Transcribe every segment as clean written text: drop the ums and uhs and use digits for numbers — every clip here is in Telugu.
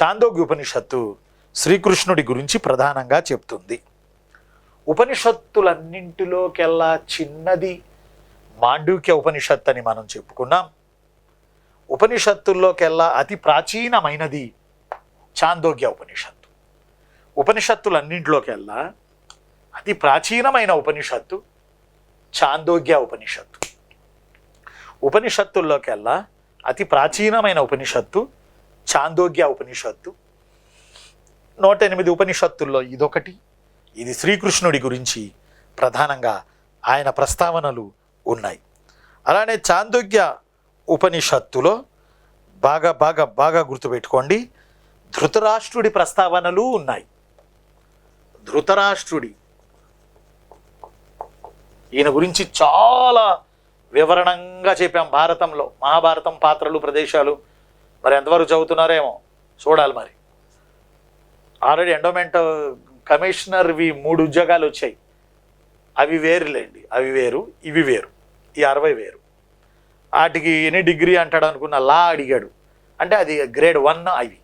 చాందోగ్య ఉపనిషత్తు శ్రీకృష్ణుడి గురించి ప్రధానంగా చెప్తుంది. ఉపనిషత్తులన్నింటిలోకెల్లా చిన్నది మాండూక్య ఉపనిషత్తు అని మనం చెప్పుకున్నాం. ఉపనిషత్తుల్లోకెల్లా అతి ప్రాచీనమైనది చాందోగ్య ఉపనిషత్తు. ఉపనిషత్తులన్నింటిలోకెల్లా అతి ప్రాచీనమైన ఉపనిషత్తు చాందోగ్య ఉపనిషత్తు. ఉపనిషత్తుల్లోకెల్లా అతి ప్రాచీనమైన ఉపనిషత్తు చాందోగ్య ఉపనిషత్తు. 108 ఉపనిషత్తుల్లో ఇదొకటి. ఇది శ్రీకృష్ణుడి గురించి ప్రధానంగా ఆయన ప్రస్తావనలు ఉన్నాయి. అలానే చాందోగ్య ఉపనిషత్తులో బాగా బాగా బాగా గుర్తుపెట్టుకోండి, ధృతరాష్ట్రుడి ప్రస్తావనలు ఉన్నాయి. ధృతరాష్ట్రుడి ఈయన గురించి చాలా వివరణంగా చెప్పాం భారతంలో. మహాభారతం పాత్రలు ప్రదేశాలు మరి ఎంతవరకు చదువుతున్నారేమో చూడాలి. మరి ఆల్రెడీ ఎండోమెంట్ కమిషనర్వి 3 ఉద్యోగాలు వచ్చాయి. అవి వేరులేండి, అవి వేరు, ఇవి వేరు. ఈ 60 వేరు. వాటికి ఎన్ని డిగ్రీ అంటాడు అనుకున్న లా అడిగాడు అంటే అది గ్రేడ్ 1 అవి.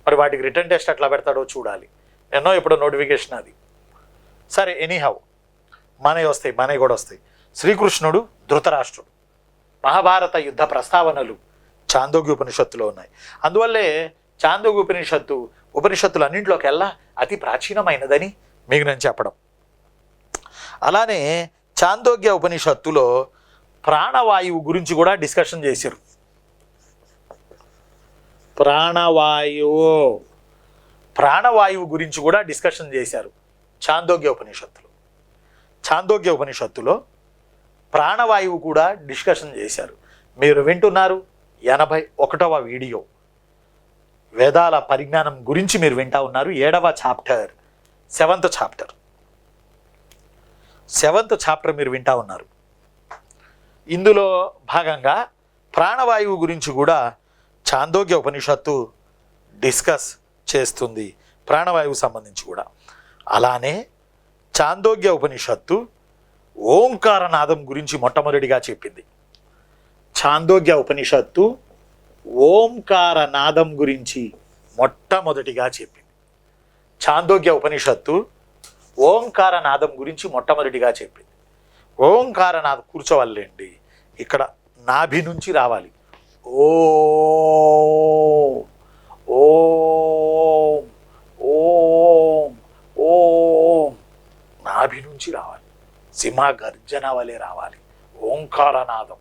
మరి వాటికి రిటర్న్ టెస్ట్ ఎట్లా పెడతాడో చూడాలి. ఎన్నో ఇప్పుడు నోటిఫికేషన్ అది. సరే, ఎనీహౌ మనవి కూడా వస్తాయి. శ్రీకృష్ణుడు ధృతరాష్ట్రుడు మహాభారత యుద్ధ ప్రస్తావనలు చాందోగ్య ఉపనిషత్తులో ఉన్నాయి. అందువల్లే చాందోగ్య ఉపనిషత్తులన్నింటిలోకెల్లా అతి ప్రాచీనమైనదని మీకు నేను చెప్పడం. అలానే చాందోగ్య ఉపనిషత్తులో ప్రాణవాయువు గురించి కూడా డిస్కషన్ చేశారు. ప్రాణవాయువు గురించి కూడా డిస్కషన్ చేశారు చాందోగ్య ఉపనిషత్తులో. చాందోగ్య ఉపనిషత్తులో ప్రాణవాయువు కూడా డిస్కషన్ చేశారు. మీరు వింటున్నారు 81వ వీడియో. వేదాల పరిజ్ఞానం గురించి మీరు వింటా ఉన్నారు. 7వ చాప్టర్, 7th చాప్టర్ మీరు వింటా ఉన్నారు. ఇందులో భాగంగా ప్రాణవాయువు గురించి కూడా చాందోగ్య ఉపనిషత్తు డిస్కస్ చేస్తుంది, ప్రాణవాయువు సంబంధించి కూడా. అలానే చాందోగ్య ఉపనిషత్తు ఓంకారనాదం గురించి మొట్టమొదటిగా చెప్పింది. చాందోగ్య ఉపనిషత్తు ఓంకారనాదం గురించి మొట్టమొదటిగా చెప్పింది. చాందోగ్య ఉపనిషత్తు ఓంకారనాదం గురించి మొట్టమొదటిగా చెప్పింది. ఓంకారనాదం కూర్చోవాలండి, ఇక్కడ నాభి నుంచి రావాలి. ఓం ఓం ఓం ఓం నాభి నుంచి రావాలి. సింహ గర్జన వలె రావాలి ఓంకారనాదం.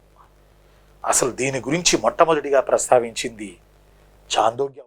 అసలు దీని గురించి మొట్టమొదటిగా ప్రస్తావించింది చాందోగ్య.